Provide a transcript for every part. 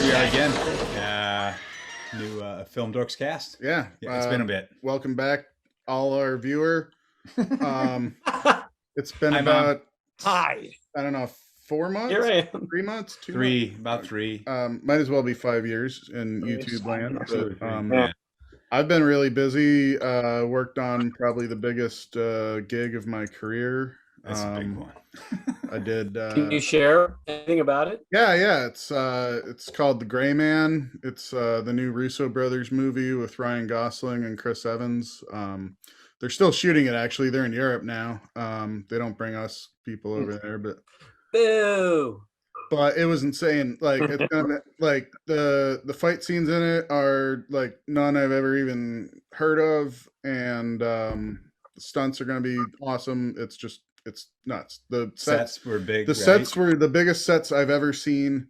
we are again. New Film Dorks cast. Yeah, It's been a bit. Welcome back, all our viewer. It's been Hi, about Hi. I don't know, 4 months, Here I am. 3 months, 2 Three, months? about three. Might as well be 5 years in YouTube land. But, Yeah. I've been really busy. Worked on probably the biggest gig of my career. That's a big one. I did. Can you share anything about it? Yeah. It's called The Gray Man. It's the new Russo brothers movie with Ryan Gosling and Chris Evans. They're still shooting it. Actually, they're in Europe now. They don't bring us people over there, but Boo! but it was insane. Like it's gonna like the fight scenes in it are like none I've ever even heard of, and the stunts are gonna be awesome. It's nuts. The Sets were big. the sets were the biggest sets I've ever seen.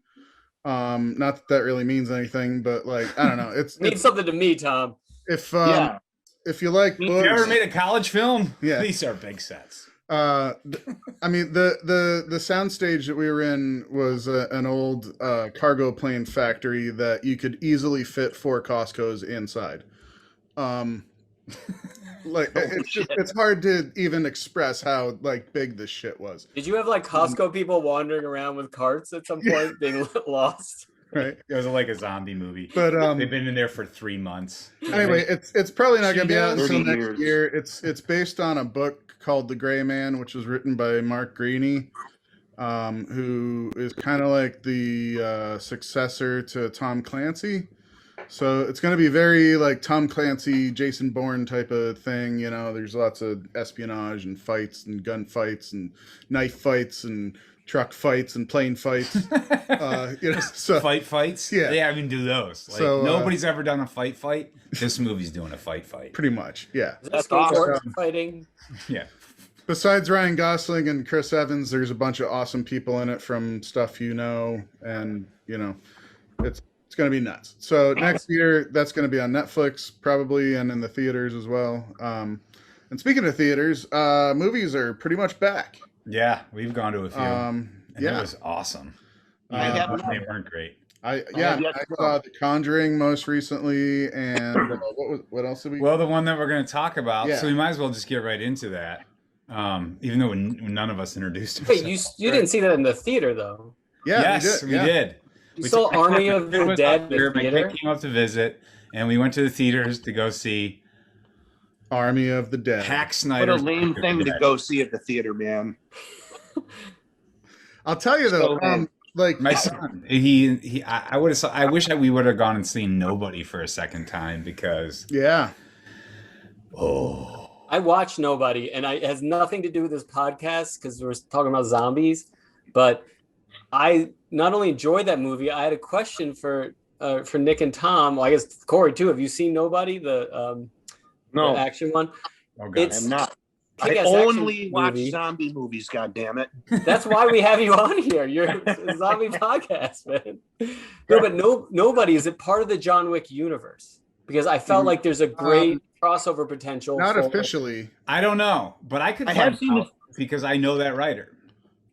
Not that really means anything, but like I don't know. It means something to me, Tom. If Yeah. if you like If you books, ever made a college film? Yeah. These are big sets. I mean the soundstage that we were in was an old cargo plane factory that you could easily fit 4 Costco's inside. Like it's hard to even express how like big this shit was. Did you have like Costco people wandering around with carts at some point being lost? Right. It was like a zombie movie. But they've been in there for 3 months. anyway, it's probably not going to be out until 30 next years. year. It's based on a book called The Gray Man, which was written by Mark Greaney, who is kind of like the successor to Tom Clancy. So it's going to be very like Tom Clancy, Jason Bourne type of thing. You know, there's lots of espionage and fights and gun fights and knife fights and truck fights and plane fights. So Fights? Yeah. They even do those. Like, So, nobody's ever done a fight. This movie's doing a fight. pretty much, yeah. Is that That's skateboard awesome. fighting? Yeah. Besides Ryan Gosling and Chris Evans, there's a bunch of awesome people in it from stuff you know, and you know, it's going to be nuts. So next year, that's going to be on Netflix probably, and in the theaters as well. And speaking of theaters, movies are pretty much back. Yeah, we've gone to a few. And yeah. it was awesome. I Even have though not. they weren't great. I yet saw The Conjuring most recently, and what else did we? Well, the one that we're going to talk about, Yeah. so we might as well just get right into that. Even though none of us introduced Wait, ourselves. you didn't see that in the theater though. Yeah, Yes, we did. You saw Army of the Dead in the My theater? kid came up to visit, and we went to the theaters to go see Army of the Dead. Hack What Snyder's. a lame thing to go see at the theater, man. I'll tell you though, So lame. like My son, I would have. I wish we would have gone and seen Nobody for a second time because yeah. I watched Nobody, and it has nothing to do with this podcast because we're talking about zombies. But I not only enjoyed that movie, I had a question for Nick and Tom. Well, I guess Corey too. Have you seen Nobody, the No, action one? Oh god, It's- I'm not. I Kick-ass only action watch movie. zombie movies, goddammit. That's why we have you on here. You're a zombie podcast, man. No, but Nobody is it part of the John Wick universe? Because I felt like there's a great crossover potential. Not for- officially. I don't know, but I could I find have seen out because I know that writer.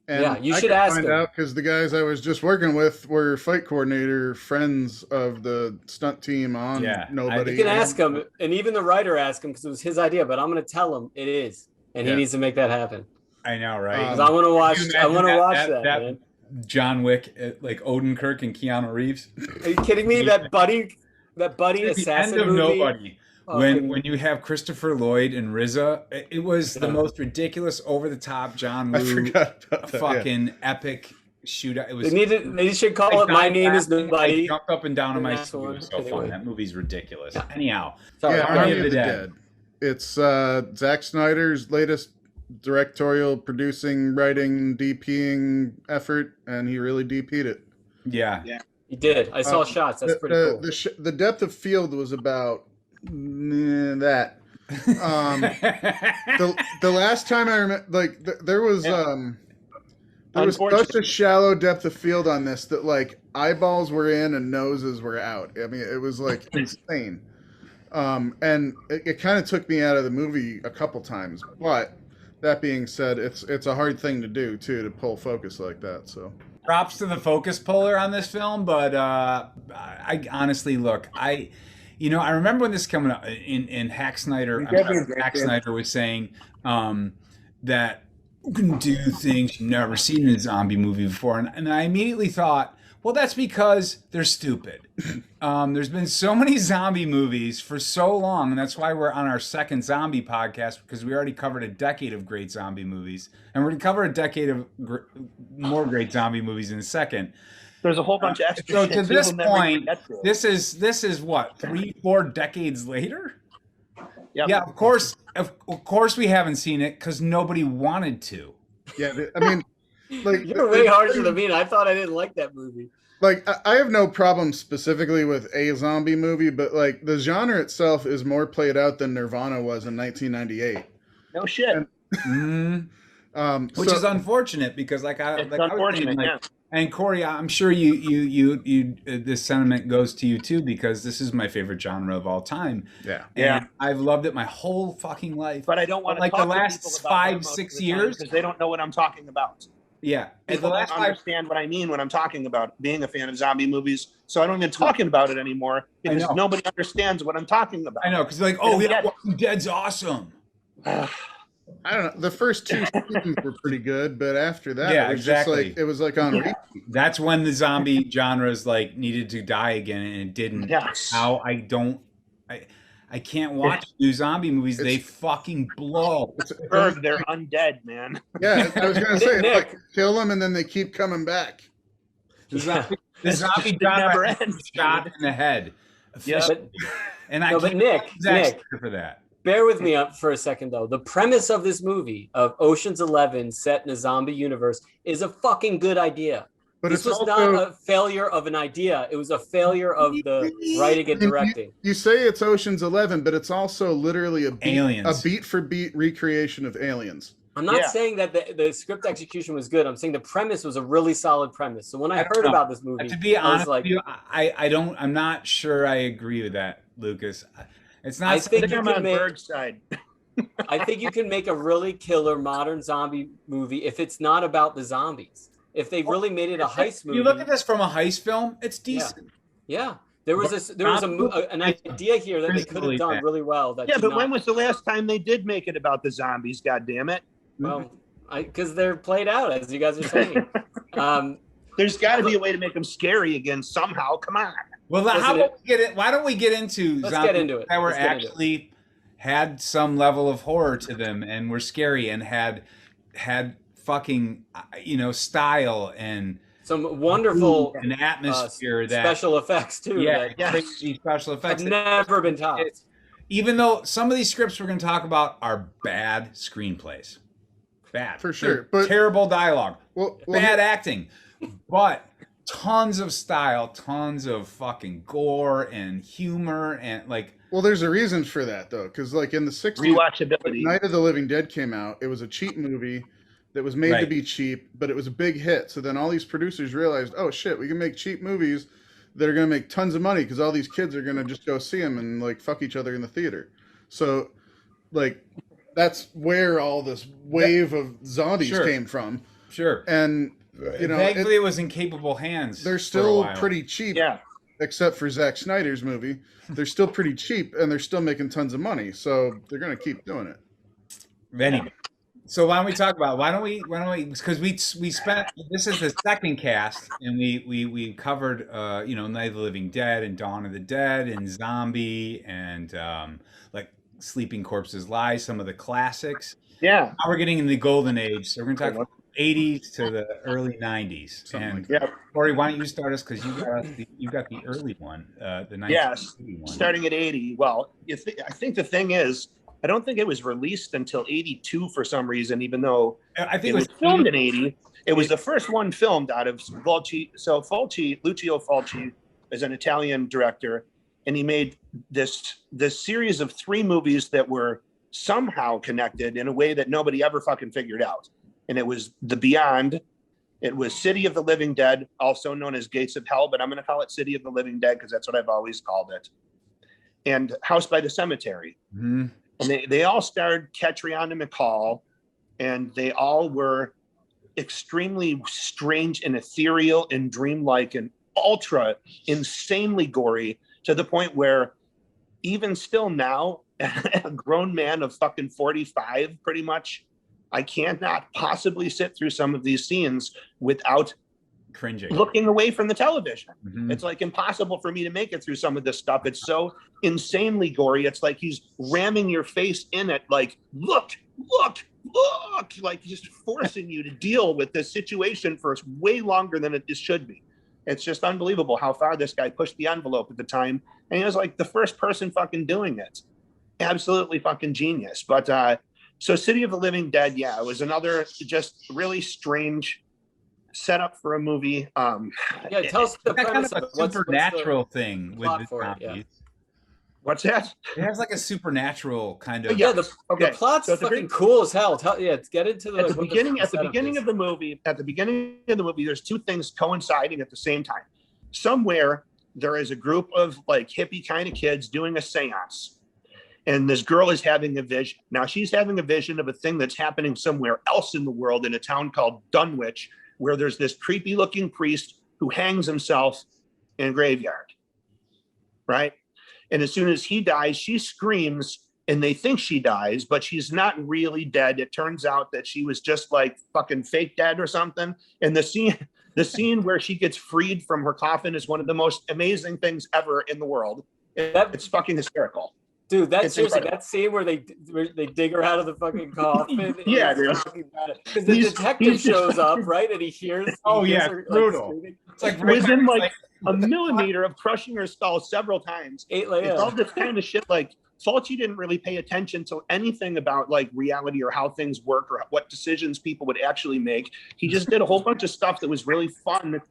And Yeah, you I should could ask find him. out because the guys I was just working with were fight coordinator friends of the stunt team on Yeah, Nobody. You can ask him, and even the writer asked him because it was his idea. But I'm going to tell him it is, and he Yeah. needs to make that happen. I know, right? 'Cause I want to watch. Can you I want to imagine watch that, man. John Wick, like Odenkirk and Keanu Reeves. Are you kidding me? That buddy At the assassin end of movie. Nobody, Fucking- when you have Christopher Lloyd and RZA, it was the most ridiculous, over the top John I Woo, forgot about that. Yeah. fucking epic shootout. It was. They should call it My Name Is I Nobody. jumped up and down in my That's seat. It one. was so Anyway. fun. That movie's ridiculous. Anyhow, Sorry, Yeah, Army of the Dead. It's Zack Snyder's latest directorial producing, writing, DPing effort, and he really DP'd it. yeah. he did. I saw shots. That's pretty cool. The depth of field was about that. The last time I remember, like there was such a shallow depth of field on this that like eyeballs were in and noses were out. I mean, it was like insane. And it kind of took me out of the movie a couple times. But that being said, it's a hard thing to do too, to pull focus like that. So props to the focus puller on this film, but I honestly look, I remember when this coming up in Hack Snyder. Hack Snyder was saying that you can do things you've never seen in a zombie movie before, and I immediately thought, well, that's because they're stupid. There's been so many zombie movies for so long, and that's why we're on our second zombie podcast, because we already covered a decade of great zombie movies, and we're going to cover a decade of more great zombie movies in a second. There's a whole bunch of extra So shit to this you'll never point, get to. this is what, 3-4 decades later? Yep. Yeah, of course we haven't seen it because nobody wanted to. Yeah, I mean, like You're way harsher than me, and I thought I didn't like that movie. Like, I have no problem specifically with a zombie movie, but like the genre itself is more played out than Nirvana was in 1998. No shit. Which is unfortunate because It's I was unfortunate, thinking, yeah. and Corey, I'm sure you this sentiment goes to you too, because this is my favorite genre of all time. Yeah. And I've loved it my whole fucking life. But I don't want to like talk the to last people about 5-6 years because they don't know what I'm talking about. Yeah, and the People last don't 5 understand what I mean when I'm talking about being a fan of zombie movies. So I don't even talking about it anymore because know. nobody understands what I'm talking about. I know, because like, oh yeah, Walking Dead's awesome. I don't know. The first 2 seasons were pretty good, but after that, Yeah, it was exactly. just like it was like on repeat. That's when the zombie genres like needed to die again, and it didn't. Yes. How I can't watch new zombie movies. They fucking blow. Berg, they're undead, man. Yeah, I was gonna say Nick. like kill them and then they keep coming back. The zombie It never genre ends, shot dude. in the head. Yeah. And I No, but can't Nick, Zack Nick. Snyder for that. Bear with me up for a second, though. The premise of this movie, of Ocean's 11 set in a zombie universe, is a fucking good idea. But This it's was also, not a failure of an idea. It was a failure of the writing and directing. you say it's Ocean's 11, but it's also literally a Aliens. beat for beat recreation of Aliens. I'm not Yeah. saying that the script execution was good. I'm saying the premise was a really solid premise. So when I don't heard know. about this movie, To be I was honest like, with you, I'm not sure I agree with that, Lucas. It's not I I think think you I'm can on make- Berg's side. I think you can make a really killer modern zombie movie if it's not about the zombies. If they really made it a heist movie. You look at this from a heist film, it's decent. Yeah. There was an idea here that they could have done really well. That Yeah, did but not- when was the last time they did make it about the zombies? God damn it! Well, because they're played out, as you guys are saying. There's got to be a way to make them scary again somehow. Come on. Well, why don't we get into Let's zombies get into it. that were Let's get into it. actually had some level of horror to them and were scary and had fucking style and Some wonderful an atmosphere that special effects too. that crazy special effects have never been topped. even though some of these scripts we're going to talk about are bad screenplays. Bad. For sure, They're but- terrible dialogue. Well, Bad acting. But tons of style, tons of fucking gore and humor and like well, there's a reason for that though, because like in the 60s, Rewatchability. Night of the Living Dead came out. It was a cheap movie that was made to Right. be cheap, but it was a big hit. So then all these producers realized, oh shit, we can make cheap movies that are going to make tons of money because all these kids are going to just go see them and like fuck each other in the theater. So like that's where all this wave of zombies Sure. came from. sure. And Thankfully, it was in capable hands. they're for a still while. pretty cheap. Yeah. Except for Zack Snyder's movie, they're still pretty cheap and they're still making tons of money. So they're going to keep doing it. Anyway, so why don't we talk about why don't we because we spent this is the second cast and we covered Night of the Living Dead and Dawn of the Dead and Zombie and like Sleeping Corpses Lie, some of the classics. Yeah. Now we're getting in the golden age, so we're going to talk about 80s to the early 90s. Something And like that. Yeah. Corey, why don't you start us because you got the early one, the 1980 one. Starting at 80. Well, I think the thing is, I don't think it was released until 82 for some reason, even though I think it was filmed in 80. It was the first one filmed out of Fulci. So Lucio Fulci is an Italian director, and he made this series of 3 movies that were somehow connected in a way that nobody ever fucking figured out. And it was The Beyond. It was City of the Living Dead, also known as Gates of Hell, but I'm going to call it City of the Living Dead because that's what I've always called it. And House by the Cemetery. Mm-hmm. And they all starred Catriona McCall, and they all were extremely strange and ethereal and dreamlike and ultra insanely gory, to the point where even still now, a grown man of fucking 45, pretty much, I cannot possibly sit through some of these scenes without cringing, looking away from the television. Mm-hmm. It's like impossible for me to make it through some of this stuff. It's so insanely gory. It's like he's ramming your face in it, like, look, like just forcing you to deal with this situation for way longer than it should be. It's just unbelievable how far this guy pushed the envelope at the time. And he was like the first person fucking doing it. Absolutely fucking genius. But so City of the Living Dead, yeah, it was another just really strange setup for a movie. Yeah, tell us the premise kind of a supernatural thing with the zombies. What's that? It has like a supernatural kind of. Yeah, the plot's so fucking cool as hell. Get into the at the beginning of the movie. At the beginning of the movie, there's two things coinciding at the same time. Somewhere there is a group of like hippie kind of kids doing a seance, and this girl is having a vision. Now she's having a vision of a thing that's happening somewhere else in the world, in a town called Dunwich, where there's this creepy looking priest who hangs himself in a graveyard, right? And as soon as he dies, she screams, and they think she dies, but she's not really dead. It turns out that she was just like fucking fake dead or something. And the scene where she gets freed from her coffin is one of the most amazing things ever in the world. It's fucking hysterical. Dude, that's seriously that scene where they dig her out of the fucking coffin. Yeah, dude. Because the detective shows up, right, and he hears. Her, brutal. Like, it's like within like a millimeter of crushing her skull several times. It's all this kind of shit. Like Fulci didn't really pay attention to anything about like reality or how things work or what decisions people would actually make. He just did a whole bunch of stuff that was really fun.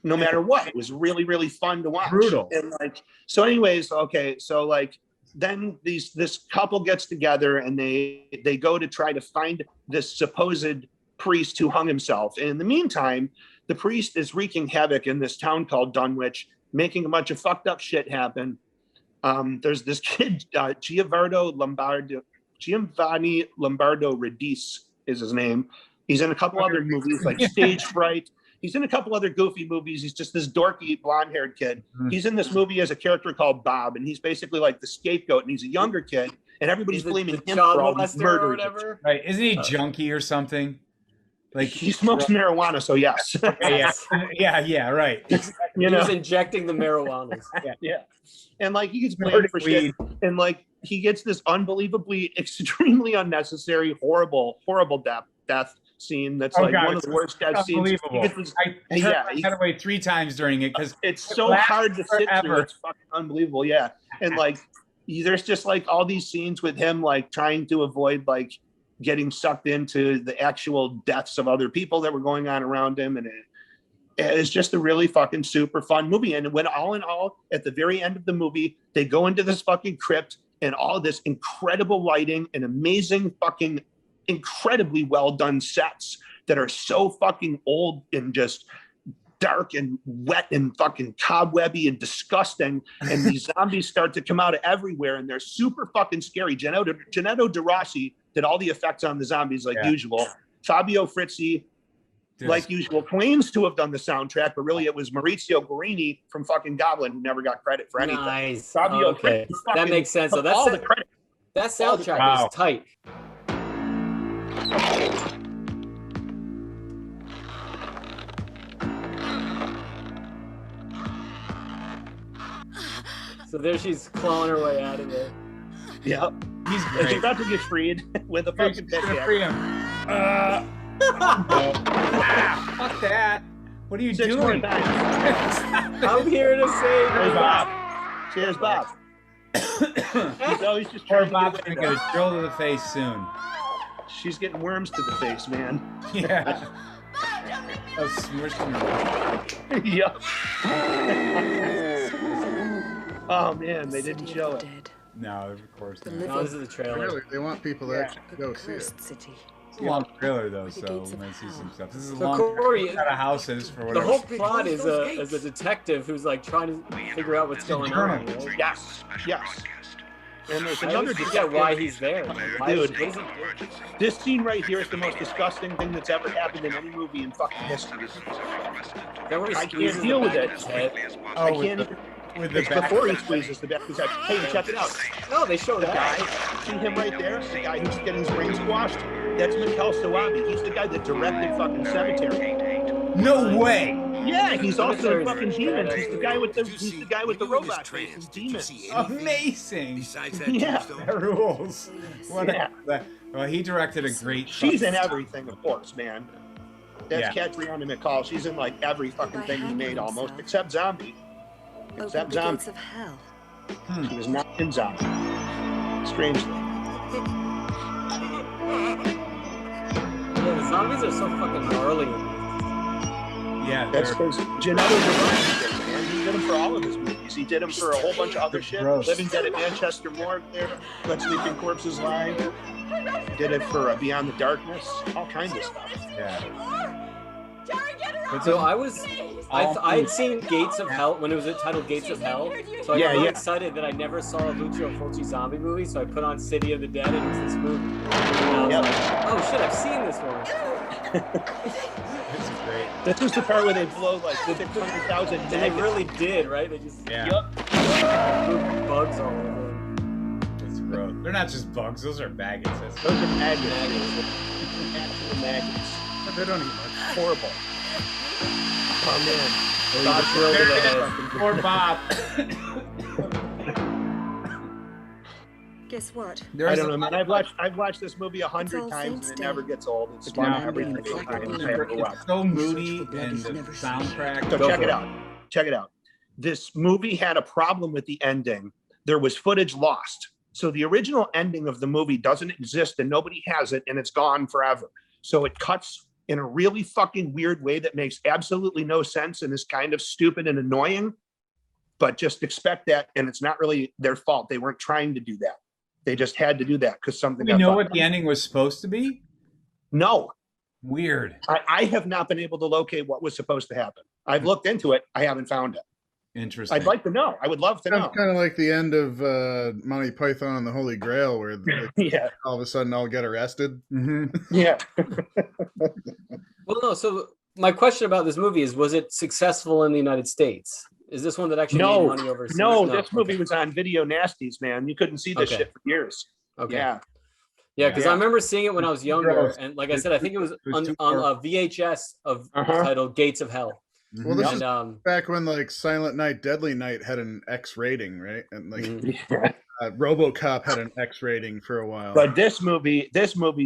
No matter what, it was really, really fun to watch. Brutal. And like, so anyways, okay, so like. Then this couple gets together and they go to try to find this supposed priest who hung himself. And in the meantime, the priest is wreaking havoc in this town called Dunwich, making a bunch of fucked up shit happen. There's this kid, Giovanni Lombardo Radice is his name. He's in a couple other movies like Stage Fright. He's in a couple other goofy movies. He's just this dorky blonde-haired kid. He's in this movie as a character called Bob, and he's basically like the scapegoat, and he's a younger kid, and everybo's blaming him for all these murders. Right? Isn't he junkie or something? Like he smokes marijuana, so yes. yeah, right. He was injecting the marijuana. Yeah. And like he gets blamed for shit, and like he gets this unbelievably, extremely unnecessary, horrible death scene that's like one of the worst death scenes. I turned away 3 times during it because it's so hard to sit through. It's fucking unbelievable, yeah. And like there's just like all these scenes with him like trying to avoid like getting sucked into the actual deaths of other people that were going on around him, and it's just a really fucking super fun movie. And when all in all, at the very end of the movie, they go into this fucking crypt and all this incredible lighting and amazing fucking incredibly well done sets that are so fucking old and just dark and wet and fucking cobwebby and disgusting, and these zombies start to come out of everywhere and they're super fucking scary. Gennaro De Rossi did all the effects on the zombies like usual. Fabio Frizzi, like usual, claims to have done the soundtrack, but really it was Maurizio Guarini from fucking Goblin who never got credit for anything. Nice. Fabio okay. Frizzi That makes sense. So that's all the credit. That soundtrack is tight. So there she's clawing her way out of there. Yep. She's about to get freed with a fucking pickaxe. Fuck that. What are you doing? More times. I'm here to save Cheers, Bob. Cheers, Bob. He's always just trying Bob's gonna get a drill to the face soon. She's getting worms to the face, man. Yeah. Oh, smushing her. Yep. Oh man, they didn't show it. No, of course not. No, this is the trailer. Really, they want people to actually go see it. It's a long trailer though, so we might see some stuff. This is a So long Cory, out of houses for the whatever. whole plot is a detective who's like trying to figure out what's going on. Right? Yes. And there's I another always forget why he's there. Dude, What is he doing? this scene right here is the most disgusting thing that's ever happened in any movie in fucking history. Is that where he I squeezes can't deal the with back it. of his head? I Oh, can't even. with the It's back. before he squeezes the back of his head. Hey, check it out. No, they show The that. guy, see him right there? The guy who's getting his brain squashed? That's Mikhail Sawabi. He's the guy that directed fucking Cemetery. No way. Yeah, he's also in fucking Cemetery's Demons. He's the guy with the robot face in Demons. Amazing. Besides that Yeah. tombstone? That rules. What Yeah. well, he directed a great. She's in everything, of course, man. That's Yeah. Catriona McCall. She's in like every fucking thing he made almost, except Zombie. Open Except the Zombie. gates of hell. She was not in Zombie. Strangely. Yeah, the zombies are so fucking gnarly. Yeah, That's they're- because Gennaro Giovanni did it, man. He did them for all of his movies. He did them for a whole bunch of other shit. Gross. Living Dead at Manchester Morgue there. Let Sleeping Corpses Lie. Did it for Beyond the Darkness. All kinds of stuff. yeah. But So then- I had seen Gates of Hell when it was titled Gates of Hell. So I Yeah, got really yeah. excited that I never saw a Lucio Fulci zombie movie. So I put on City of the Dead and it was this movie. And I was Yep. like, oh shit, I've seen this one. This is great. This was the part where they blow like 600,000 And they really did, right? They just Yeah. blew bugs all over. It's gross. They're not just bugs; those are maggots. Those are maggots. Actual maggots. They don't eat much. Horrible. Oh man. Bob drilled to the head. Poor Bob. Guess what? I don't know, man. I've watched this movie 100 all times and Saints it Day. never gets old. It's Yeah. fun every single time I ever watch. It's so moody, and the soundtrack. So Go check for it it. out. Check it out. This movie had a problem with the ending. There was footage lost. So the original ending of the movie doesn't exist and nobody has it and it's gone forever. So it cuts in a really fucking weird way that makes absolutely no sense and is kind of stupid and annoying. But just expect that, and it's not really their fault. They weren't trying to do that. They just had to do that because something Do got we know fucked what up. the ending was supposed to be? No, Weird. I have not been able to locate what was supposed to happen. I've looked into it. I haven't found it. Interesting. I'd like to know. I would love to know. Sounds kind of like the end of Monty Python and the Holy Grail, where they Yeah, all of a sudden all get arrested. hmm yeah. Well, no. So my question about this movie is: was it successful in the United States? Is this one that actually No, made money overseas? No, this movie Okay. was on Video Nasties, man. You couldn't see this Okay. shit for years. Okay. Yeah, Yeah, because Yeah. I remember seeing it when I was younger, Gross. and like I said, I think it was was on, too on far. a VHS of Uh-huh. titled Gates of Hell. Well, this And is back when like Silent Night, Deadly Night had an X rating, right? And like mhm. RoboCop had an X rating for a while. but this movie,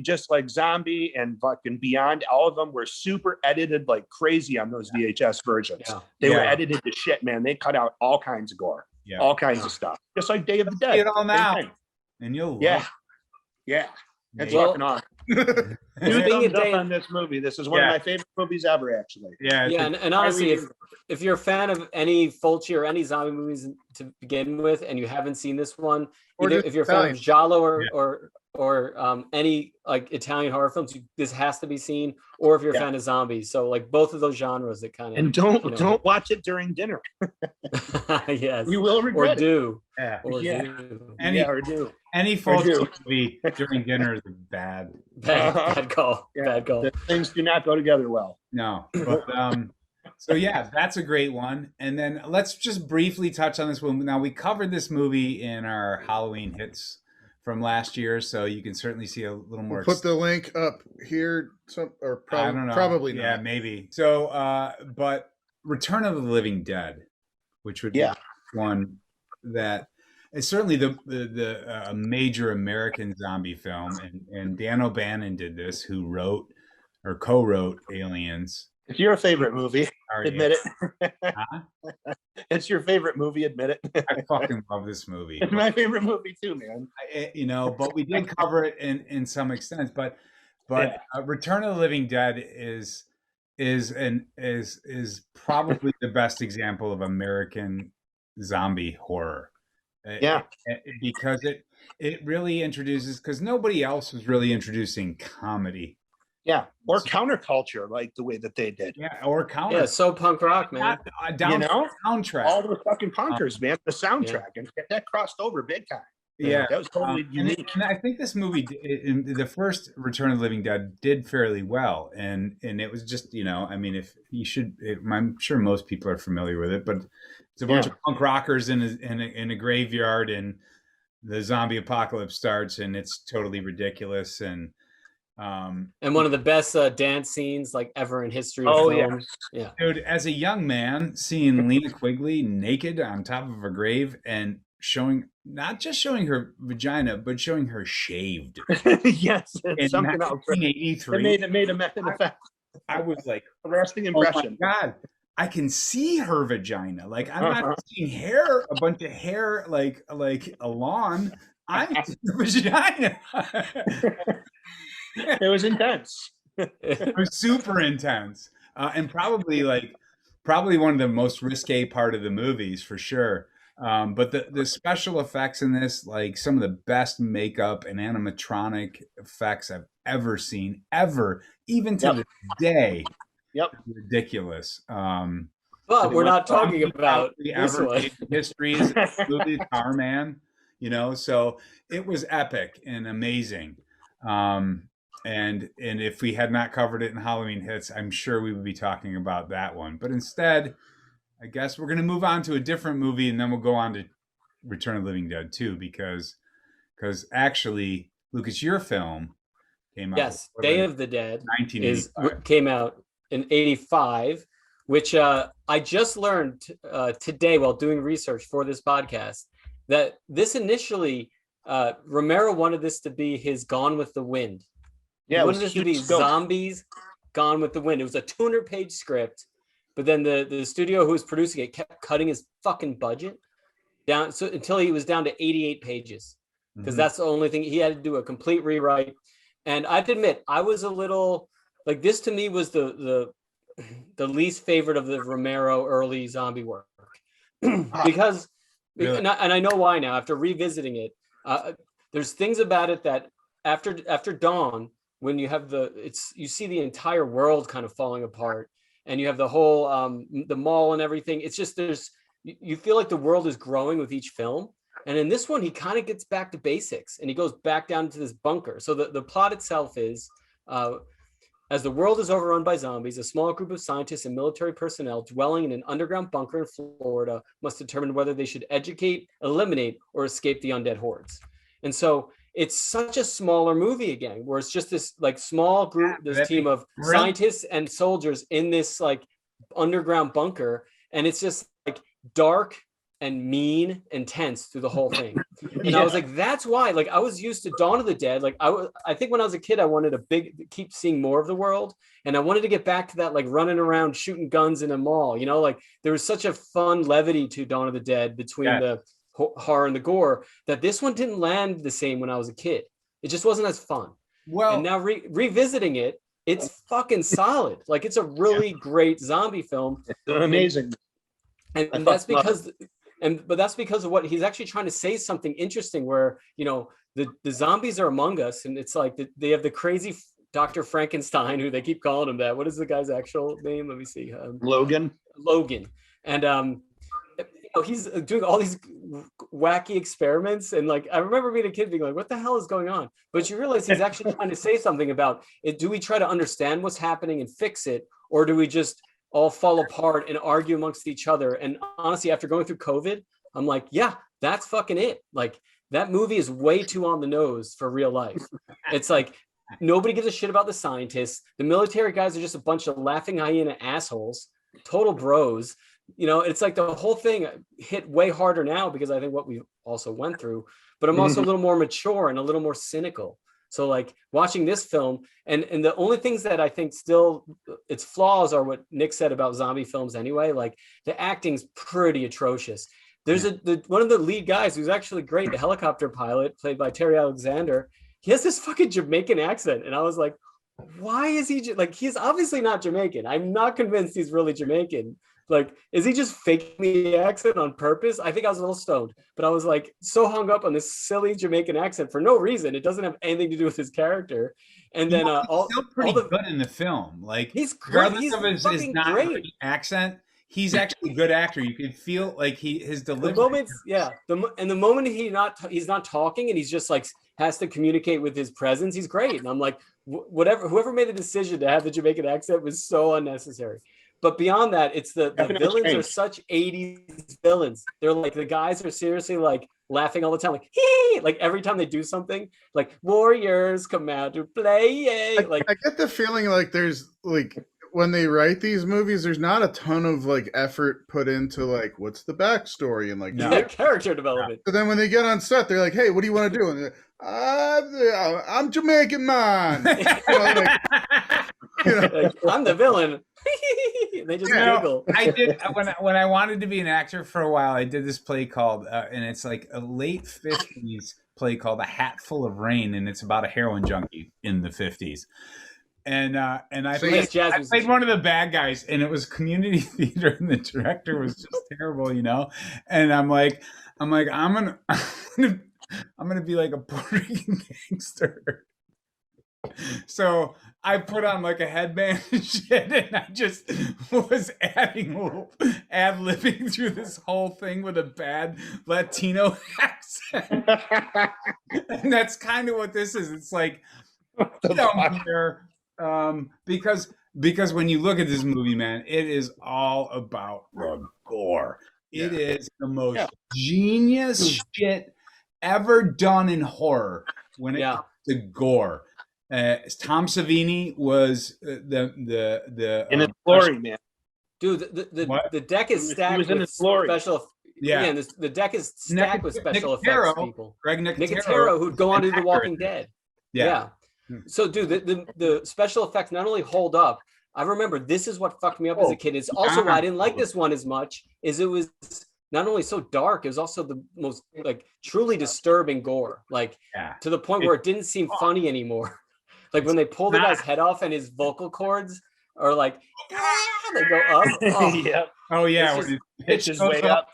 just like Zombie and fucking Beyond, all of them were super edited like crazy on those VHS versions. Yeah. They were Yeah. edited to shit, man. They cut out all kinds of gore, Yeah. all kinds of stuff, just like Day of the Dead. See it all Same now. thing. And you'll love Yeah, yeah. It's Well, fucking awesome. it. Two being a thumbs up day- on this movie. This is one of Yeah. my favorite movies ever, actually. Yeah. Yeah, and honestly, if you're a fan of any Fulci or any zombie movies to begin with, and you haven't seen this one, Or either just if you're a fan of Italian. giallo or Yeah. any like Italian horror films, this has to be seen. Or if you're a Yeah. fan of zombies, so like both of those genres that kind of And don't watch it during dinner. yes, You will or regret it. do Yeah. or Yeah. do Any Yeah, or do. any Or fault do. movie during dinner is bad. bad call, Yeah. bad call. The things do not go together well. No, but so yeah, that's a great one. And then let's just briefly touch on this one. Now we covered this movie in our Halloween hits from last year, so you can certainly see a little more. We'll put the link up here, or I don't know. probably not. Yeah, maybe. So, but Return of the Living Dead, which would Yeah. be one that is certainly the major American zombie film, and Dan O'Bannon did this, who wrote or co-wrote Aliens. It's your favorite movie. Admit it. Huh? It's your favorite movie. Admit it. I fucking love this movie. It's my favorite movie too, man. But we did cover it in some extent. But Return of the Living Dead is probably the best example of American zombie horror. Yeah. Because it really introduces, because nobody else was really introducing comedy. Yeah, or counterculture, like the way that they did. Yeah, or counter. Yeah, so punk rock, man. Down You know? soundtrack. All the fucking punkers, man. The soundtrack, and that crossed over big time. Yeah, That was totally unique. and I think this movie, in the first Return of the Living Dead, did fairly well, and it was just, I mean, if you should, I'm sure most people are familiar with it, but it's a bunch of punk rockers in a graveyard, and the zombie apocalypse starts, and it's totally ridiculous, and one of the best dance scenes like ever in history of film. Yeah, dude, as a young man, seeing Lena Quigley naked on top of a grave and not just showing her vagina, but showing her shaved. Yes, it's in something else. 1983. It made an effect. I was like, a lasting impression. Oh my God, I can see her vagina. Like, I'm not seeing hair, a bunch of hair, like a lawn. I'm seeing her vagina. It was intense. It was super intense, and probably one of the most risque part of the movies for sure. But the special effects in this, like some of the best makeup and animatronic effects I've ever seen, even to this day. Yep, ridiculous. But we're not talking about this one. History is movie Tarman, so it was epic and amazing. And if we had not covered it in Halloween Hits, I'm sure we would be talking about that one. But instead, I guess we're going to move on to a different movie, and then we'll go on to Return of the Living Dead 2, because actually, Lucas, your film came out. Yes, Day of the Dead came out in 85, which I just learned today while doing research for this podcast, that this initially, Romero wanted this to be his Gone with the Wind. Yeah, he wanted this to be zombies Gone with the Wind. It was a 200-page script, but then the studio who was producing it kept cutting his fucking budget down until he was down to 88 pages, because that's the only thing. He had to do a complete rewrite. And I have to admit, I was a little like, this to me was the least favorite of the Romero early zombie work, because really? and I know why now after revisiting it. There's things about it that after Dawn, when you have you see the entire world kind of falling apart, and you have the whole the mall and everything. It's just you feel like the world is growing with each film. And in this one, he kind of gets back to basics, and he goes back down to this bunker. So the plot itself is, as the world is overrun by zombies, a small group of scientists and military personnel dwelling in an underground bunker in Florida must determine whether they should educate, eliminate, or escape the undead hordes. And so it's such a smaller movie again, where it's just this like small group, this team of scientists and soldiers in this like underground bunker. And it's just like dark and mean and tense through the whole thing. And I was like, that's why, like, I was used to Dawn of the Dead. Like I think when I was a kid, I wanted keep seeing more of the world. And I wanted to get back to that, like running around shooting guns in a mall, like there was such a fun levity to Dawn of the Dead between the horror and the gore, that this one didn't land the same when I was a kid. It just wasn't as fun. Well, and now revisiting it, it's fucking solid. Like, it's a really great zombie film. It's amazing. And that's because but that's because of what he's actually trying to say, something interesting where, the zombies are among us, and it's like they have the crazy Dr. Frankenstein, who they keep calling him that. What is the guy's actual name? Let me see. Logan. And he's doing all these wacky experiments, and like I remember being a kid being like, what the hell is going on? But you realize he's actually trying to say something about it. Do we try to understand what's happening and fix it, or do we just all fall apart and argue amongst each other? And honestly, after going through COVID, I'm like, yeah, that's fucking it. Like, that movie is way too on the nose for real life. It's like nobody gives a shit about the scientists. The military guys are just a bunch of laughing hyena assholes, total bros. It's like the whole thing hit way harder now because I think what we also went through, but I'm also a little more mature and a little more cynical. So like watching this film, and the only things that I think still its flaws are what Nick said about zombie films anyway. Like, the acting's pretty atrocious. There's one of the lead guys who's actually great, the helicopter pilot played by Terry Alexander. He has this fucking Jamaican accent, and I was like, why is he like, he's obviously not Jamaican. I'm not convinced he's really Jamaican. Like, is he just faking the accent on purpose? I think I was a little stoned, but I was like so hung up on this silly Jamaican accent for no reason. It doesn't have anything to do with his character. And then he's still pretty good in the film. Like, he's great. He's of his not great accent, he's actually a good actor. You can feel like his delivery. The moments, yeah. The moment he's not talking and he's just like has to communicate with his presence, he's great. And I'm like, whoever made the decision to have the Jamaican accent was so unnecessary. But beyond that, it's the villains are such 80s villains. They're like, the guys are seriously like laughing all the time, like hee, like every time they do something, like warriors come out to play. Like I get the feeling like there's like, when they write these movies, there's not a ton of like effort put into like what's the backstory and like character development. So then when they get on set, they're like, "Hey, what do you want to do?" And I'm Jamaican man. Like, I'm the villain. They just giggle. I did when I wanted to be an actor for a while. I did this play called, and it's like a late 50s play called A Hat Full of Rain, and it's about a heroin junkie in the 50s. And I played one of the bad guys, and it was community theater, and the director was just terrible, you know. And I'm gonna be like a Puerto Rican gangster. So I put on like a headband and shit, and I just was ad-libbing through this whole thing with a bad Latino accent. And that's kind of what this is. It's like, because when you look at this movie, man, it is all about the gore. It is the most genius shit ever done in horror when it comes to gore. Tom Savini was the in his glory, man. Dude, the deck is stacked with special. Yeah, the deck is stacked with special effects people. Greg Nicotero, who'd go on to The Walking Dead. Yeah. So, dude, the special effects not only hold up. I remember this is what fucked me up as a kid. It's also why I didn't like this one as much. Is it was not only so dark, it was also the most like truly disturbing gore. Like to the point where it didn't seem funny anymore. Like when they pull the guy's head off and his vocal cords are like they go up. Oh yeah, pitches way up.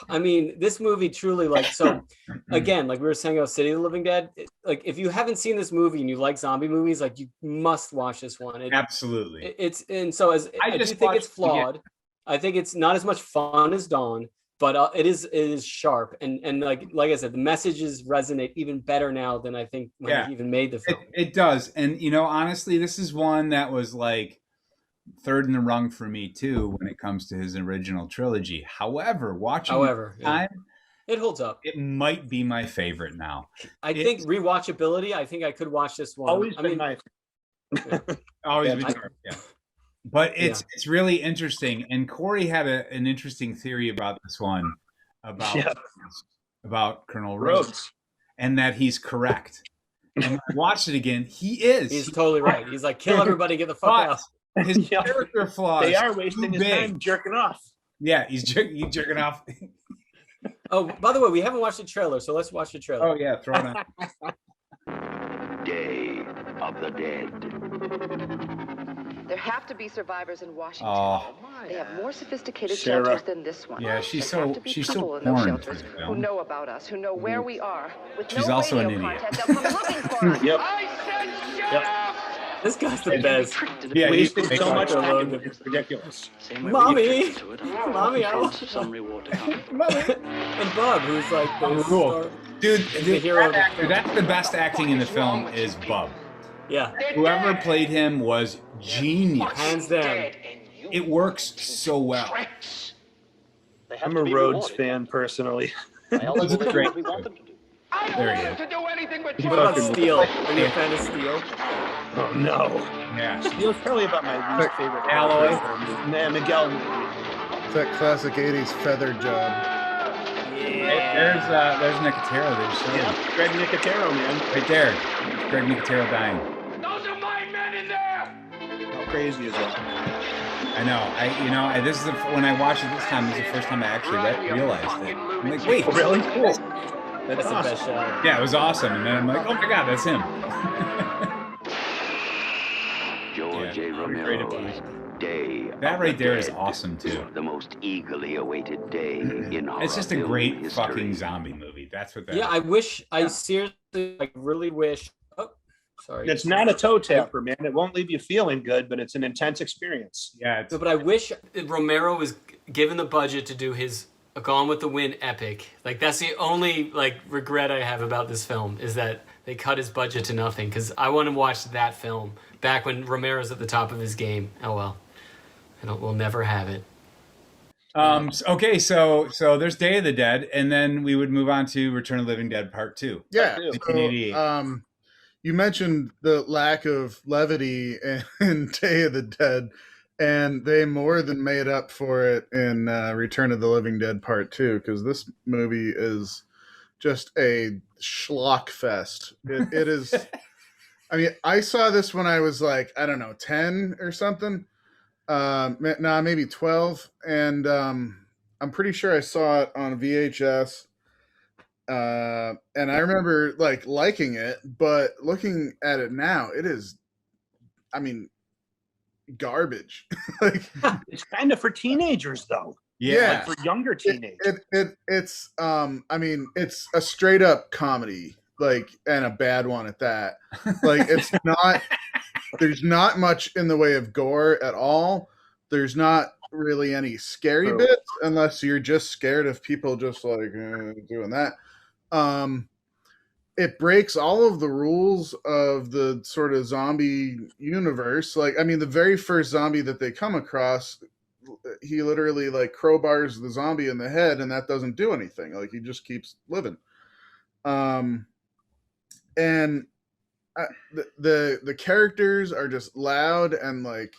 I mean, this movie truly like so. Again, like we were saying about City of the Living Dead, like if you haven't seen this movie and you like zombie movies, like you must watch this one. Absolutely. I do think it's flawed. I think it's not as much fun as Dawn, but it is sharp and like I said, the messages resonate even better now than I think when he even made the film. It does, and honestly, this is one that was like third in the rung for me too when it comes to his original trilogy. However, time, it holds up. It might be my favorite now. I think rewatchability. I think I could watch this one. Always been my But it's really interesting. And Corey had an interesting theory about this one, about Colonel Rhodes, and that he's correct. And when I watched it again, he's totally right. He's like, kill everybody, get the fuck out. His character flaws. They are wasting his time jerking off. Yeah, he's jerking off. Oh, by the way, we haven't watched the trailer, so let's watch the trailer. Oh yeah, throw it on. Day of the Dead. There have to be survivors in Washington. Oh. They have more sophisticated shelters than this one. Yeah, she's There so have to be people in those shelters who know about us, who know where we are. With She's no also an radio idiot. contact, they'll come looking for us. Yep. I said shut up! This guy's the best. Yeah, wasting so much time. It's ridiculous. Mommy, Mommy, I want some reward to come. Mommy, and Bob, who's like the Cool. Dude, the hero. that's the best acting in the film is Bub. Yeah, Whoever played him was genius. hands down. It works so well. I'm a Rhodes fan personally. Rhodes is great. There he is. To do anything but What about Steel? Are you a fan of Steel? Oh no. Yeah. Steel's probably about my least favorite. Alloy. Miguel. It's that classic 80s feather job. There's Nicotero. Yeah, Greg Nicotero, man. Right there. Greg Nicotero dying. Those are my men in there! How crazy is that? I know. This is when I watched it this time. This is the first time I actually realized it. I'm like, wait, Really? cool. That's the best shot. Yeah, it was awesome. And then I'm like, oh my god, that's him. George A. Romero's Day. That right there is Dead. awesome too. The most eagerly awaited day in horror. It's just a film great history. fucking zombie movie. That's what that Yeah, is. I seriously, really wish. Oh, Sorry. It's not a toe tapper, man. It won't leave you feeling good, but it's an intense experience. Yeah. But I wish Romero was given the budget to do his Gone with the Wind epic. Like, that's the only like regret I have about this film, is that they cut his budget to nothing, because I want to watch that film back when Romero's at the top of his game. Oh well, we'll never have it. Okay, so there's Day of the Dead, and then we would move on to Return of the Living Dead Part 2. Yeah. 1988. So, you mentioned the lack of levity in Day of the Dead, and they more than made up for it in Return of the Living Dead Part 2, because this movie is just a schlock fest. It is. I mean, I saw this when I was like, I don't know, 10 or something. Maybe 12, and I'm pretty sure I saw it on VHS, and I remember like liking it, but looking at it now, it is, I mean, garbage. Like, it's kind of for teenagers, though. Yeah, like for younger teenagers. It's I mean, it's a straight up comedy, like, and a bad one at that. Like, it's not. There's not much in the way of gore at all. There's not really any scary bits, unless you're just scared of people just like doing that. It breaks all of the rules of the sort of zombie universe. Like, I mean, the very first zombie that they come across, he literally like crowbars the zombie in the head, and that doesn't do anything. Like, he just keeps living. And the characters are just loud and like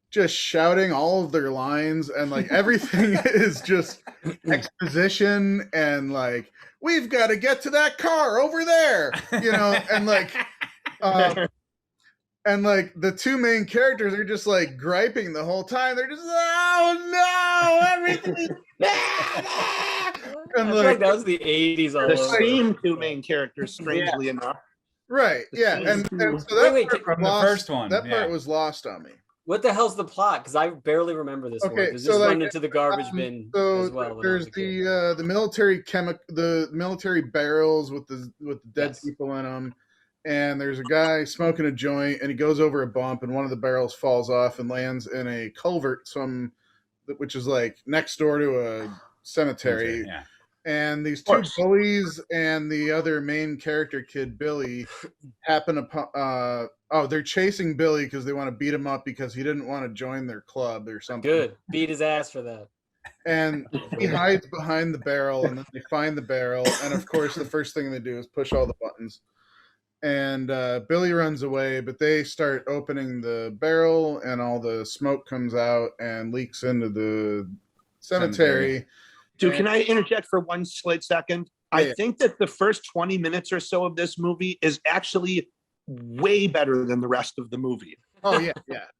just shouting all of their lines, and like everything is just exposition, and like, we've got to get to that car over there, and like and like the two main characters are just like griping the whole time. They're just, oh no, everything. And like that was the 80s all the over. same two main characters, strangely enough. Right, yeah, and so that from the first one, that part was lost on me. What the hell's the plot? Because I barely remember this one. Does this run into the garbage bin as well? There's the military barrels with the dead people in them, and there's a guy smoking a joint, and he goes over a bump, and one of the barrels falls off and lands in a culvert, which is like next door to a cemetery. Yeah. And these two bullies and the other main character kid, Billy, happen upon. They're chasing Billy because they want to beat him up because he didn't want to join their club or something. Good. Beat his ass for that. And he hides behind the barrel, and then they find the barrel. And of course, the first thing they do is push all the buttons. And Billy runs away, but they start opening the barrel, and all the smoke comes out and leaks into the cemetery. Dude, can I interject for one slight second? I think that the first 20 minutes or so of this movie is actually way better than the rest of the movie. Oh, yeah.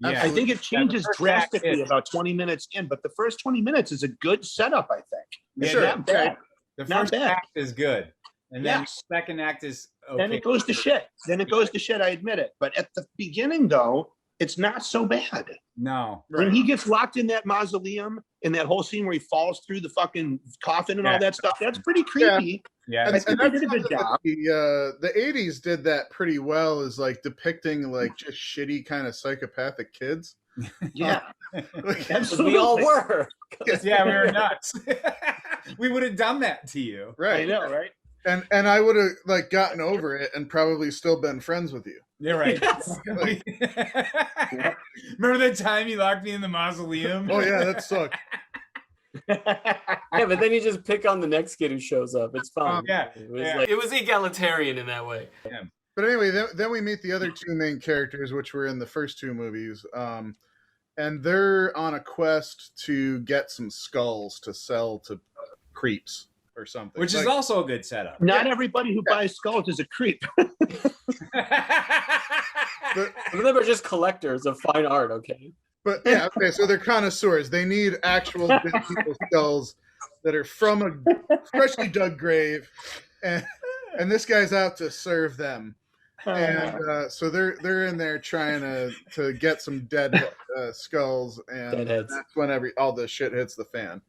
I think it changes drastically about 20 minutes in, but the first 20 minutes is a good setup, I think. Yeah, sure. Not bad. The first act is good. And then the second act is okay. Then it goes to shit. I admit it. But at the beginning, though, it's not so bad. No. When he gets locked in that mausoleum, in that whole scene where he falls through the fucking coffin and all that stuff, that's pretty creepy. Yeah. I think they did a good job. The 80s did that pretty well, is like depicting like just shitty kind of psychopathic kids. Yeah. Like, absolutely. We all were. Yeah, we were nuts. We would have done that to you. Right. I know, right? And I would have like gotten over it and probably still been friends with you. You're right. Remember that time you locked me in the mausoleum? Oh yeah, that sucked. Yeah, but then you just pick on the next kid who shows up. It's fine. It was egalitarian in that way. Yeah. But anyway, then we meet the other two main characters, which were in the first two movies. And they're on a quest to get some skulls to sell to creeps or something. Which is also a good setup. Not everybody who buys skulls is a creep. Some of them are just collectors of fine art, okay? But yeah, okay, so they're connoisseurs. They need actual dead people's skulls that are from a freshly dug grave, and this guy's out to serve them. And so they're in there trying to get some dead skulls, and that's when all the shit hits the fan.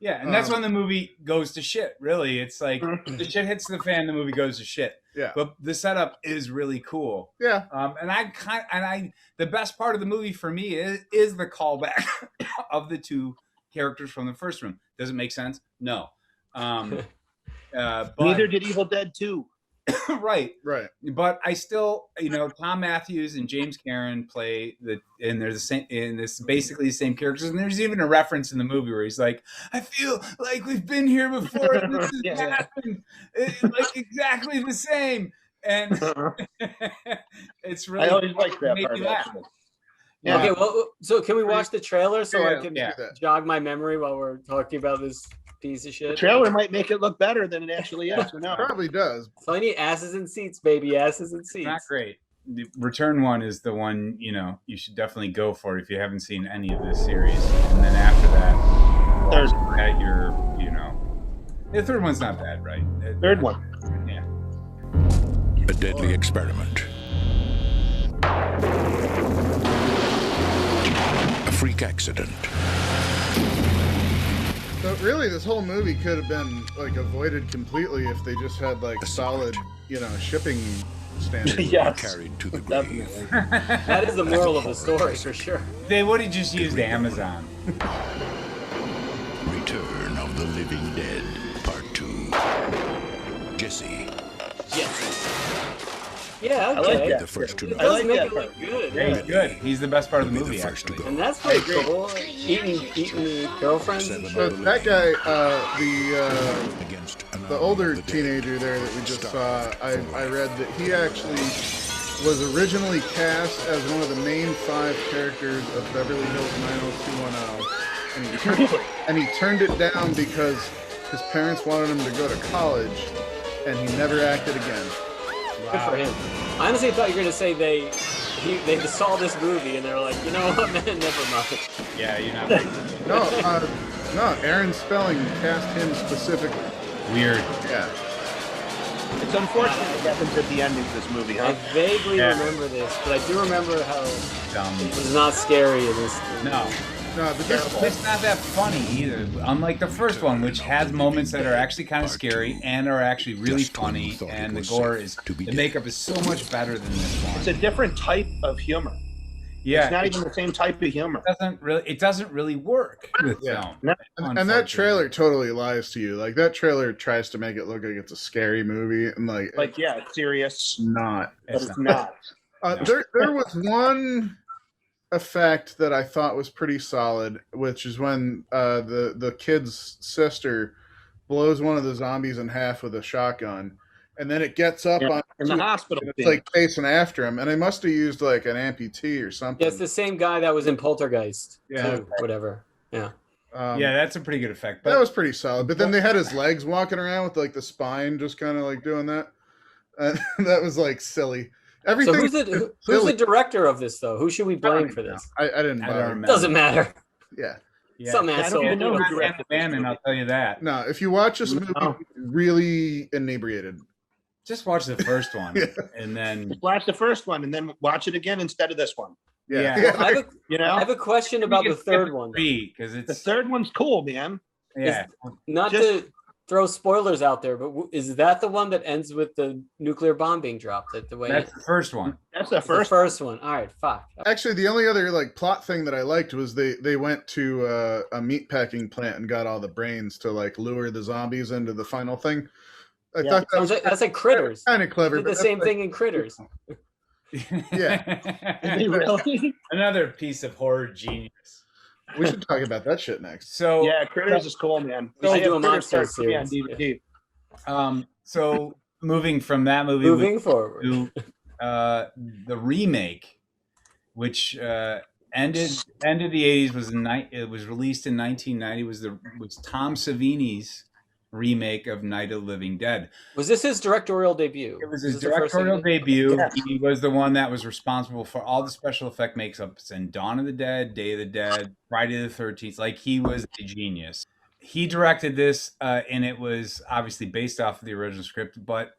Yeah, and that's when the movie goes to shit. Really, it's like the shit hits the fan, the movie goes to shit. Yeah. But the setup is really cool. Yeah. The best part of the movie for me is the callback of the two characters from the first room. Does it make sense? No. But Neither did Evil Dead 2. right. But I still, Tom Matthews and James Cameron play and they're the same, and it's basically the same characters. And there's even a reference in the movie where he's like, "I feel like we've been here before. And this has happened, like exactly the same." And it's really. I always like that part. Yeah. Okay, well, so can we watch the trailer so I can Yeah. jog my memory while we're talking about this piece of shit? The trailer might make it look better than it actually is. No. Probably does. So I need asses and seats, baby, asses and seats. Not great. The Return one is the one, you should definitely go for if you haven't seen any of this series. And then after that, the third one's not bad, right? Third one. Yeah. A deadly experiment. A freak accident. So really, this whole movie could have been like avoided completely if they just had like solid, shipping standards. Yes. Carried to the grave. That is the moral of the story for sure. They would have just used Amazon. Return of the Living Dead, Part 2. Jesse. Yeah, I okay. like that. The first to It know. I does like make that it look good. Yeah, he's good. He's the best part of the Be the movie, first to actually. go. And that's pretty cool. Eating the girlfriends and shit. But that guy, Against the older teenager there that we just saw, I read that he actually was originally cast as one of the main 5 characters of Beverly Hills 90210, and he turned it down because his parents wanted him to go to college, and he never acted again. Good for him. I honestly thought you were going to say they saw this movie and they're like, you know what, man, never mind. Yeah, you're not No, Aaron Spelling cast him specifically. weird. Yeah. It's unfortunate what happens at the ending of this movie, I huh? vaguely remember this, but I do remember how Dumb. it was not scary in this. No. No, but this It's not that funny either. Unlike the first one, which has moments that are actually kind of scary and are actually really funny, and the gore the makeup is so much better than this one. It's a different type of humor. Yeah, It's not even the same type of humor. it doesn't really work. Yeah. No. and that trailer totally lies to you. Like that trailer tries to make it look like it's a scary movie, and Like, yeah, it's serious, not. but it's not. There was one effect that I thought was pretty solid, which is when the kid's sister blows one of the zombies in half with a shotgun, and then it gets up on In the hospital. it's like chasing after him, and they must have used like an amputee or something. Yeah, it's the same guy that was in Poltergeist. Yeah. Too, whatever. Yeah. Yeah, that's a pretty good effect. But That was pretty solid. But then they had his legs walking around with like the spine just kind of like doing that. That was like silly. Everything. So who's the director of this though? Who should we blame for this? I didn't I bother. don't remember. Doesn't matter. Yeah. Some I don't asshole. even know who Not directed this Sam and I'll movie. tell you that. No, if you watch this movie, No. really inebriated. Just watch the first one, Yeah. and then Watch the first one and then watch it again instead of this one. Yeah. Yeah. I have You I know, have a question about the third one. because the it's third one's cool, man. yeah. Not Just- to throw spoilers out there, but is that the one that ends with the nuclear bomb being dropped? The way That's the first one. That's the the first. first one. All right, fuck. Actually, the only other like plot thing that I liked was they went to a meatpacking plant and got all the brains to like lure the zombies into the final thing. I Yeah. thought that was That's like Critters. kind of clever. Did but the that's same like- thing in Critters. Really? Another piece of horror genius. We should talk about that shit next. So Yeah, Critters is cool, man. We should I do have a Critters monster free on series. DVD. so moving from that movie Moving forward. to the remake, which ended the 80s, it was released in 1990. Was Tom Savini's remake of Night of the Living Dead. Was this his directorial debut? It was his This the first directorial thing? debut. Yes. He was the one that was responsible for all the special effect makeups in Dawn of the Dead, Day of the Dead, Friday the 13th. Like, he was a genius. He directed this, and it was obviously based off of the original script, but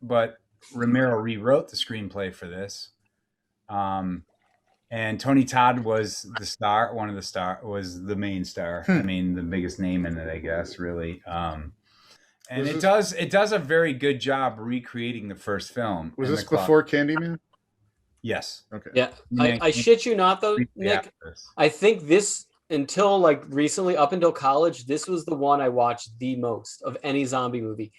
Romero rewrote the screenplay for this. And Tony Todd was the star, was the main star. I mean, the biggest name in it, I guess, really. And it does a very good job recreating the first film. Was this before Candyman? Yes. Okay. Yeah. I shit you not though, Nick. I think this, until like recently, up until college, this was the one I watched the most of any zombie movie.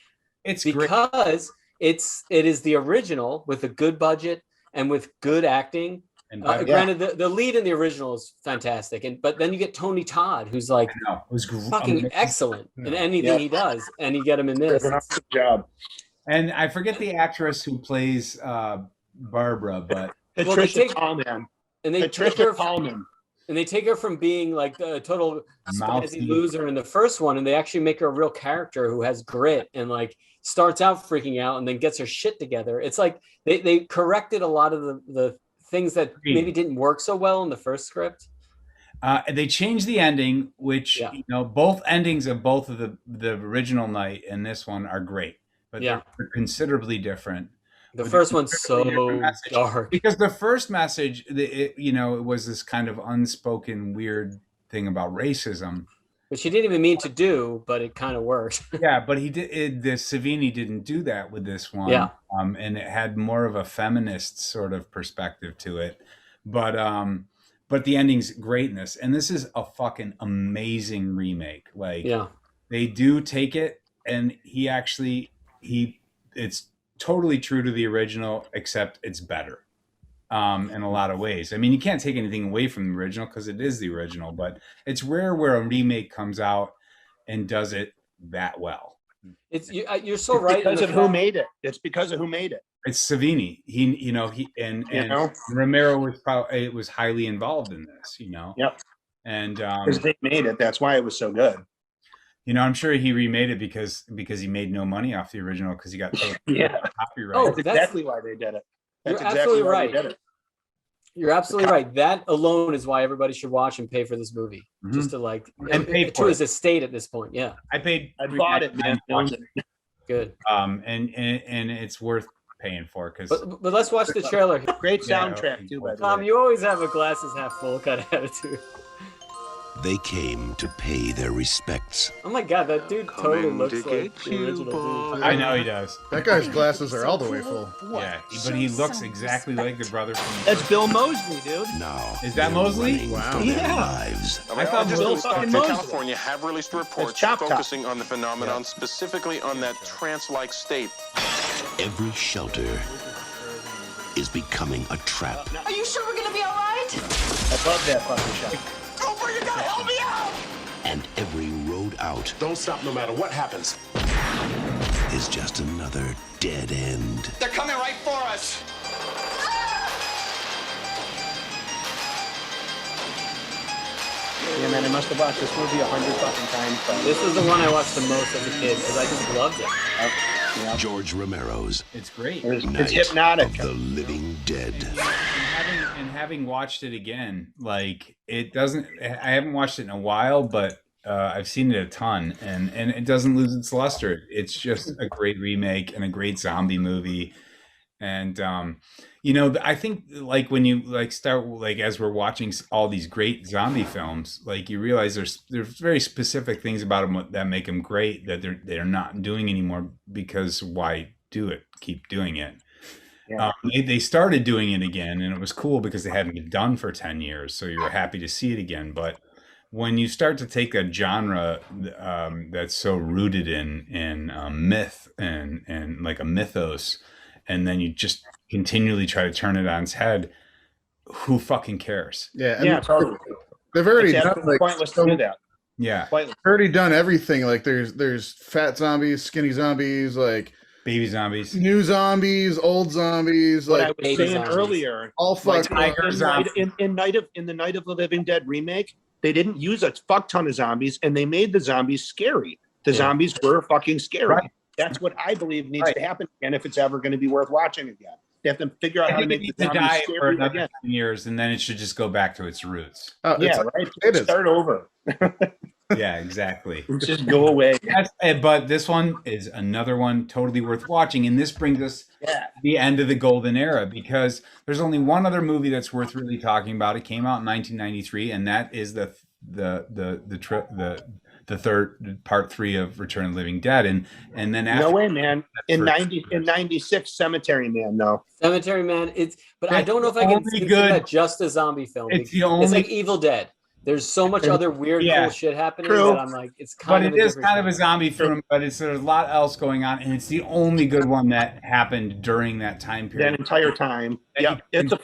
It's because it is the original with a good budget and with good acting. And granted, the lead in the original is fantastic, but then you get Tony Todd, who's like fucking excellent in anything he does, and you get him in this. Good job. And I forget the actress who plays Barbara, but Patricia Tallman. And they Patricia Tallman. And they take her from being like the total spazzy loser in the first one, and they actually make her a real character who has grit and like starts out freaking out and then gets her shit together. It's like they corrected a lot of the things that maybe didn't work so well in the first script. They changed the ending, which both endings of both of the original Night and this one are great, but they're considerably different. The first one's so dark because the first message, it was this kind of unspoken weird thing about racism, which he didn't even mean to do, but it kind of worked. Yeah, but he did. The Savini didn't do that with this one. Yeah, and it had more of a feminist sort of perspective to it, but the ending's greatness, and this is a fucking amazing remake. Like, they do take it, and it's totally true to the original, except it's better in a lot of ways. I mean, you can't take anything away from the original because it is the original, but it's rare where a remake comes out and does it that well. You're so right. Because of who made it. It's because of who made it. It's Savini. He Romero was highly involved in this. Yep. And because they made it, that's why it was so good. I'm sure he remade it because he made no money off the original because he got copyright. Oh, that's exactly why they did it. You're absolutely right. You're absolutely right. That alone is why everybody should watch and pay for this movie, just to and pay to his estate at this point. Yeah, I bought it, man. Good. And it's worth paying for because. But let's watch the trailer. Great soundtrack too, by the way. Tom, you always have a glasses half full kind of attitude. They came to pay their respects. Oh my god, that dude totally looks like the original dude. I know he does. That guy's glasses are all the way full. Yeah, but he looks exactly like the brother from... That's Bill Mosby, dude. Now, is that Mosby? Wow. Lives. I thought Bill fucking Mosby. California have released reports focusing on the phenomenon, specifically on that trance-like state. Every shelter is becoming a trap. Are you sure we're gonna be all right? I love that fucking shot. Over, you gotta help me out! And every road out don't stop no matter what happens. is just another dead end. They're coming right for us. Yeah, man, I must have watched this movie 100 fucking times. But this was the one I watched the most as a kid because I just loved it. George Romero's It's great. It's hypnotic. of the Living Dead. And having watched it again, like it doesn't. I haven't watched it in a while, but I've seen it a ton, and it doesn't lose its luster. It's just a great remake and a great zombie movie. And I think like when you start as we're watching all these great zombie films, like you realize there's very specific things about them that make them great that they're not doing anymore, because why do it? Keep doing it. Yeah. They started doing it again, and it was cool because they hadn't been done for 10 years, so you were happy to see it again. But when you start to take a genre that's so rooted in myth and like a mythos, and then you just continually try to turn it on its head, who fucking cares? Yeah, totally. They've already done pointless to do that. Yeah, they've already done everything. Like there's fat zombies, skinny zombies, like baby zombies, new zombies, old zombies. What like I was saying earlier, all fucked in the Night of the Living Dead remake, they didn't use a fuck ton of zombies, and they made the zombies scary. The zombies were fucking scary. Right. That's what I believe needs to happen again if it's ever going to be worth watching again. They have to figure out how to make the zombies scary for another again. 10 years, and then it should just go back to its roots. Start over. Yeah, exactly. Just go away. But this one is another one totally worth watching, and this brings us to the end of the golden era, because there's only one other movie that's worth really talking about. It came out in 1993, and that is the the third part 3 of Return of the Living Dead, and then after, no way, man. In 96, Cemetery Man, though. Cemetery Man, but I don't know if I can consider that just a zombie film. It's it's like Evil Dead. There's so much other weird, cool shit happening that I'm like, it's kind of. But it is kind of a zombie film, but there's a lot else going on, and it's the only good one that happened during that time period. That entire time. Yeah, it's a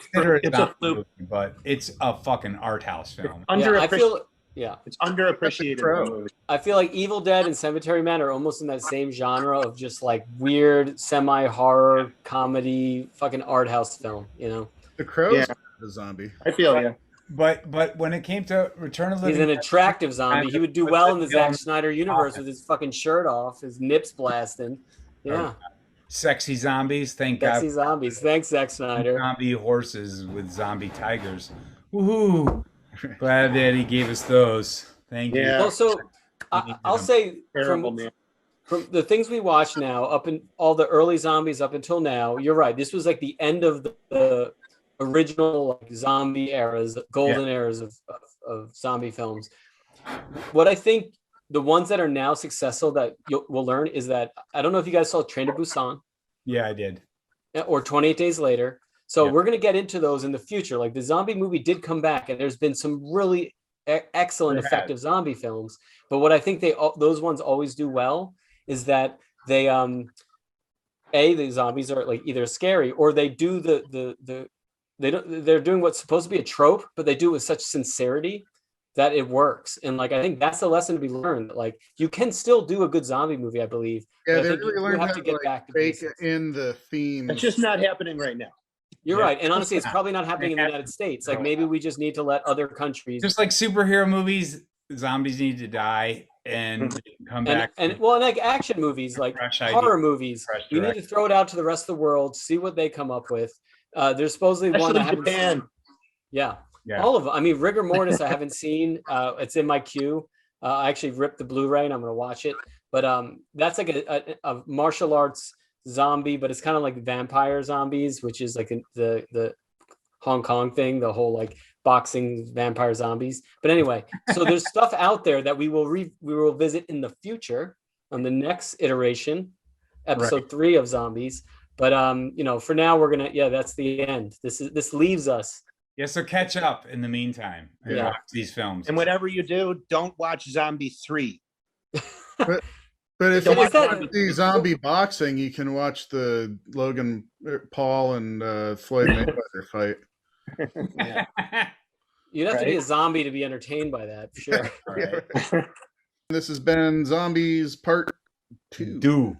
fluke, but it's a fucking art house film. It's underappreciated. I feel like Evil Dead and Cemetery Man are almost in that same genre of just like weird semi-horror comedy fucking art house film, you know. The Crow's the zombie. I feel you. But when it came to Return of the Living Dead, he's an attractive zombie. He would do well in the Zack Snyder universe with his fucking shirt off, his nips blasting. Yeah. Sexy zombies, thank God. Sexy zombies. Thanks, Zack Snyder. Zombie horses with zombie tigers. Woohoo! Glad that he gave us those. Thank you. Well, so I'll say from the things we watch now, up in all the early zombies up until now, you're right. This was like the end of the original like zombie eras, golden eras of zombie films. What I think the ones that are now successful that we'll learn is that I don't know if you guys saw Train to Busan. Yeah, I did. Or 28 Days Later. So we're going to get into those in the future. Like the zombie movie did come back, and there's been some really excellent, effective zombie films. But what I think those ones always do well is that they the zombies are like either scary or they do they're doing what's supposed to be a trope, but they do it with such sincerity that it works. And like I think that's the lesson to be learned. Like you can still do a good zombie movie, I believe. Yeah, they really learned how to get back to bake in the theme. It's just not happening right now. You're right. And honestly, it's probably not happening in the United States. Like maybe we just need to let other countries. Just like superhero movies, zombies need to die and come back. And like action movies, like horror movies, we need to throw it out to the rest of the world, see what they come up with. There's supposedly one I haven't seen. Yeah. All of them. I mean, Rigor Mortis, I haven't seen. It's in my queue. I actually ripped the Blu-ray and I'm going to watch it. But that's like a martial arts zombie, but it's kind of like vampire zombies, which is like the Hong Kong thing, the whole like boxing vampire zombies. But anyway, so there's stuff out there that we will visit in the future on the next iteration, episode 3 of Zombies. But for now we're gonna that's the end. This leaves us. Yeah, so catch up in the meantime. Watch these films. And whatever you do, don't watch Zombie 3. But if you want to see zombie boxing, you can watch the Logan Paul and Floyd Mayweather fight. You'd have to be a zombie to be entertained by that, for sure. This has been Zombies Part 2.